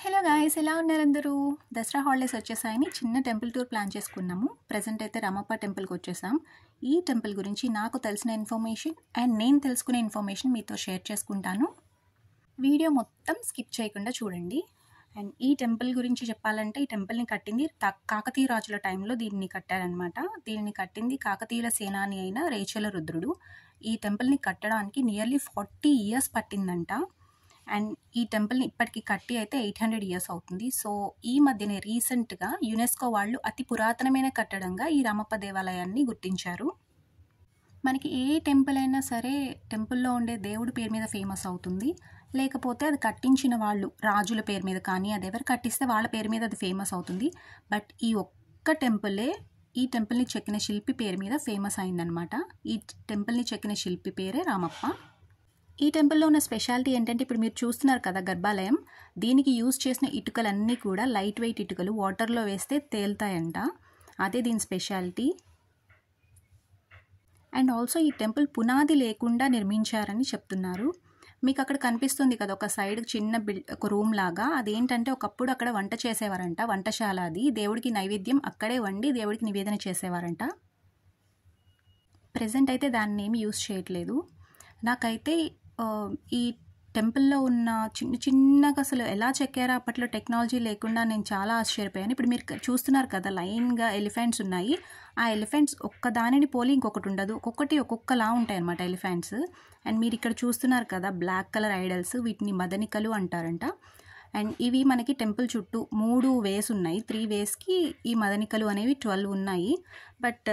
Hello guys, ఎలా ఉన్నారు అందరూ? దసరా హాలిడేస్ వచ్చేసాయని చిన్న టెంపుల్ టూర్ ప్లాన్ చేసుకున్నాము. ప్రజెంట్ అయితే రామప్ప టెంపుల్కి వచ్చేసాం. ఈ టెంపుల్ గురించి నాకు తెలిసిన ఇన్ఫర్మేషన్ అండ్ నేను తెలుసుకునే ఇన్ఫర్మేషన్ మీతో షేర్ చేసుకుంటాను. వీడియో మొత్తం స్కిప్ చేయకుండా చూడండి. అండ్ ఈ టెంపుల్ గురించి చెప్పాలంటే ఈ టెంపుల్ని కట్టింది కాకతీయ రాజుల టైంలో దీన్ని కట్టారనమాట. దీన్ని కట్టింది కాకతీయుల సేనాని అయిన రేచల రుద్రుడు. ఈ టెంపుల్ని కట్టడానికి నియర్లీ 40 years పట్టిందంట. అండ్ ఈ టెంపుల్ని ఇప్పటికి కట్టి అయితే 800 years అవుతుంది. సో ఈ మధ్యనే రీసెంట్గా యునెస్కో వాళ్ళు అతి పురాతనమైన కట్టడంగా ఈ రామప్ప దేవాలయాన్ని గుర్తించారు. మనకి ఏ టెంపుల్ అయినా సరే టెంపుల్లో ఉండే దేవుడి పేరు మీద ఫేమస్ అవుతుంది, లేకపోతే అది కట్టించిన వాళ్ళు రాజుల పేరు మీద కానీ అది ఎవరు కట్టిస్తే వాళ్ళ పేరు మీద అది ఫేమస్ అవుతుంది. బట్ ఈ ఒక్క టెంపులే ఈ టెంపుల్ని చెక్కిన శిల్పి పేరు మీద ఫేమస్ అయిందనమాట. ఈ టెంపుల్ని చెక్కిన శిల్పి పేరే రామప్ప. ఈ టెంపుల్లో ఉన్న స్పెషాలిటీ ఏంటంటే ఇప్పుడు మీరు చూస్తున్నారు కదా గర్భాలయం, దీనికి యూజ్ చేసిన ఇటుకలన్నీ కూడా లైట్ వెయిట్ ఇటుకలు, వాటర్లో వేస్తే తేలుతాయంట. అదే దీని స్పెషాలిటీ. అండ్ ఆల్సో ఈ టెంపుల్ పునాది లేకుండా నిర్మించారని చెప్తున్నారు. మీకు అక్కడ కనిపిస్తుంది కదా ఒక సైడ్ చిన్న ఒక రూమ్ లాగా, అదేంటంటే ఒకప్పుడు అక్కడ వంట చేసేవారంట, వంటశాల. అది దేవుడికి నైవేద్యం అక్కడే వండి దేవుడికి నివేదన చేసేవారంట. ప్రెజెంట్ అయితే దాన్ని ఏమి యూజ్ చేయట్లేదు. నాకైతే ఈ టెంపుల్లో ఉన్న చిన్న చిన్నగా అసలు ఎలా చెక్కారో అప్పట్లో టెక్నాలజీ లేకుండా నేను చాలా ఆశ్చర్యపోయాను. ఇప్పుడు మీరు చూస్తున్నారు కదా లైన్గా ఎలిఫెంట్స్ ఉన్నాయి. ఆ ఎలిఫెంట్స్ ఒక్కదానిని పోలి ఇంకొకటి ఉండదు, ఒక్కొక్కటి ఒక్కొక్కలా ఉంటాయి అన్నమాట ఎలిఫెంట్స్. అండ్ మీరు ఇక్కడ చూస్తున్నారు కదా బ్లాక్ కలర్ ఐడల్స్, వీటిని మదనికలు అంటారంట. అండ్ ఇవి మనకి టెంపుల్ చుట్టూ 3 వేస్ ఉన్నాయి. 3 వేస్కి ఈ మదనికలు అనేవి 12 ఉన్నాయి. బట్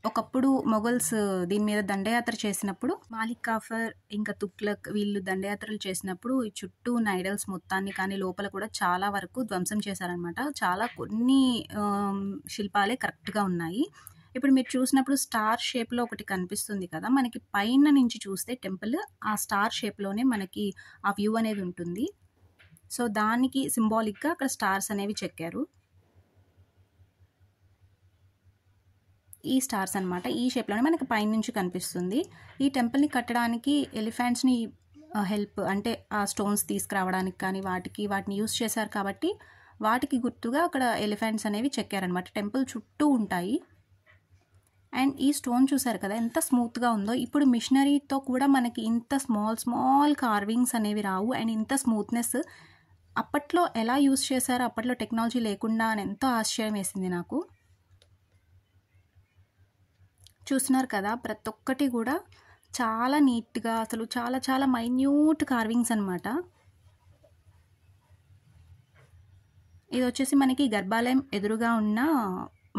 ఒకప్పుడు మొఘల్స్ దీని మీద దండయాత్ర చేసినప్పుడు మాలిక్ కాఫర్ ఇంకా తుగ్లక్ వీళ్ళు దండయాత్రలు చేసినప్పుడు ఈ చుట్టూ ఉన్న ఐడల్స్ మొత్తాన్ని కానీ లోపల కూడా చాలా వరకు ధ్వంసం చేశారనమాట. చాలా కొన్ని శిల్పాలే కరెక్ట్గా ఉన్నాయి. ఇప్పుడు మీరు చూసినప్పుడు స్టార్ షేప్లో ఒకటి కనిపిస్తుంది కదా, మనకి పైన నుంచి చూస్తే టెంపుల్ ఆ స్టార్ షేప్లోనే మనకి ఆ వ్యూ అనేది ఉంటుంది. సో దానికి సింబాలిక్గా అక్కడ స్టార్స్ అనేవి చెక్కారు. ఈ స్టార్స్ అనమాట ఈ షేప్లోనే మనకి పైనుంచి కనిపిస్తుంది. ఈ టెంపుల్ని కట్టడానికి ఎలిఫెంట్స్ని హెల్ప్ అంటే ఆ స్టోన్స్ తీసుకురావడానికి కానీ వాటిని యూస్ చేశారు కాబట్టి వాటికి గుర్తుగా అక్కడ ఎలిఫెంట్స్ అనేవి చెక్కారనమాట. టెంపుల్ చుట్టూ ఉంటాయి. అండ్ ఈ స్టోన్ చూసారు కదా ఎంత స్మూత్గా ఉందో. ఇప్పుడు మిషనరీతో కూడా మనకి ఇంత స్మాల్ కార్వింగ్స్ అనేవి రావు. అండ్ ఇంత స్మూత్నెస్ అప్పట్లో ఎలా యూస్ చేశారో, అప్పట్లో టెక్నాలజీ లేకుండా అని ఎంతో ఆశ్చర్యం వేసింది నాకు. చూస్తున్నారు కదా ప్రతి ఒక్కటి కూడా చాలా నీట్గా, అసలు చాలా చాలా మైన్యూట్ కార్వింగ్స్ అనమాట. ఇది వచ్చేసి మనకి గర్భాలయం ఎదురుగా ఉన్న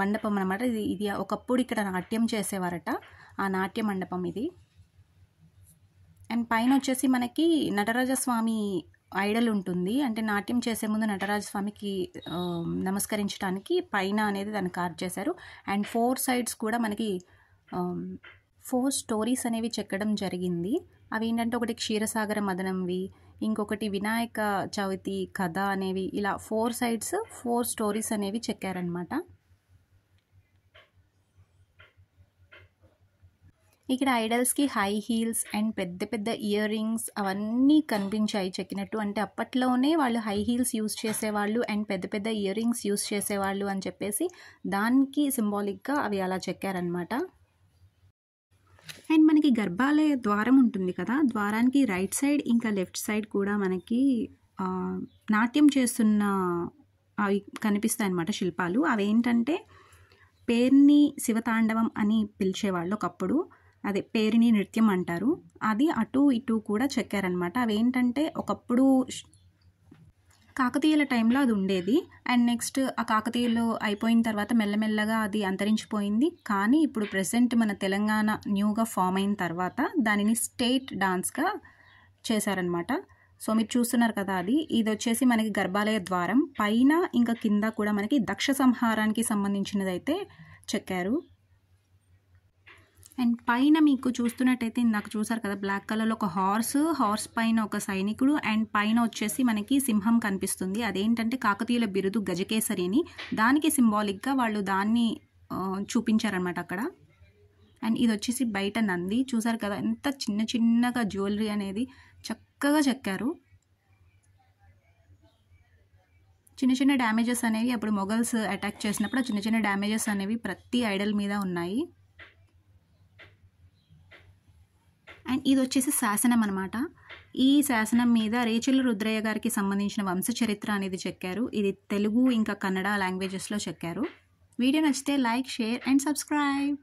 మండపం అనమాట. ఇది ఒకప్పుడు ఇక్కడ నాట్యం చేసేవారట, ఆ నాట్య మండపం ఇది. అండ్ పైన వచ్చేసి మనకి నటరాజస్వామి ఐడల్ ఉంటుంది. అంటే నాట్యం చేసే ముందు నటరాజస్వామికి నమస్కరించడానికి పైన అనేది దాన్ని కార్వ్ చేశారు. అండ్ 4 sides కూడా మనకి 4 stories అనేవి చెక్కడం జరిగింది. అవి ఏంటంటే ఒకటి క్షీరసాగర మదనంవి, ఇంకొకటి వినాయక చవితి కథ అనేవి, ఇలా 4 sides 4 stories అనేవి చెక్కారనమాట. ఇక్కడ ఐడల్స్కి హై హీల్స్ అండ్ పెద్ద పెద్ద ఇయర్ రింగ్స్ అవన్నీ కనిపించాయి చెక్కినట్టు. అంటే అప్పట్లోనే వాళ్ళు హై హీల్స్ యూస్ చేసేవాళ్ళు అండ్ పెద్ద పెద్ద ఇయర్ రింగ్స్ యూస్ చేసేవాళ్ళు అని చెప్పేసి దానికి సింబాలిక్గా అవి అలా చెక్కారనమాట. అండ్ మనకి గర్భాలయ ద్వారం ఉంటుంది కదా, ద్వారానికి రైట్ సైడ్ ఇంకా లెఫ్ట్ సైడ్ కూడా మనకి నాట్యం చేస్తున్న అవి కనిపిస్తాయి అన్నమాట శిల్పాలు. అవి ఏంటంటే పేర్ని శివతాండవం అని పిలిచేవాళ్ళు ఒకప్పుడు, అదే పేరుని నృత్యం అంటారు. అది అటు ఇటు కూడా చెక్కారనమాట. అవేంటంటే ఒకప్పుడు కాకతీయుల టైంలో అది ఉండేది. అండ్ నెక్స్ట్ ఆ కాకతీయులు అయిపోయిన తర్వాత మెల్లమెల్లగా అది అంతరించిపోయింది. కానీ ఇప్పుడు ప్రెసెంట్ మన తెలంగాణ న్యూగా ఫామ్ అయిన తర్వాత దానిని స్టేట్ డాన్స్గా చేశారనమాట. సో మీరు చూస్తున్నారు కదా ఇది వచ్చేసి మనకి గర్భాలయ ద్వారం. పైన ఇంకా కింద కూడా మనకి దక్ష సంహారానికి సంబంధించినది అయితే చెక్కారు. అండ్ పైన మీకు చూస్తున్నట్టయితే ఇందాక చూసారు కదా బ్లాక్ కలర్లో ఒక హార్స్ పైన ఒక సైనికుడు, అండ్ పైన వచ్చేసి మనకి సింహం కనిపిస్తుంది. అదేంటంటే కాకతీయుల బిరుదు గజకేసరి అని, దానికి సింబాలిక్గా వాళ్ళు దాన్ని చూపించారనమాట అక్కడ. అండ్ ఇది వచ్చేసి బయట నంది. చూసారు కదా ఎంత చిన్నగా జ్యువెలరీ అనేది చక్కగా చెక్కారు. చిన్న చిన్న డ్యామేజెస్ అనేవి అప్పుడు మొఘల్స్ అటాక్ చేసినప్పుడు చిన్న చిన్న డ్యామేజెస్ అనేవి ప్రతి ఐడల్ మీద ఉన్నాయి. అండ్ ఇది వచ్చేసి శాసనం అనమాట. ఈ శాసనం మీద రేచర్ల రుద్రయ్య గారికి సంబంధించిన వంశచరిత్ర అనేది చెక్కారు. ఇది తెలుగు ఇంకా కన్నడ లాంగ్వేజెస్లో చెక్కారు. వీడియో నచ్చితే లైక్, షేర్ అండ్ సబ్స్క్రైబ్.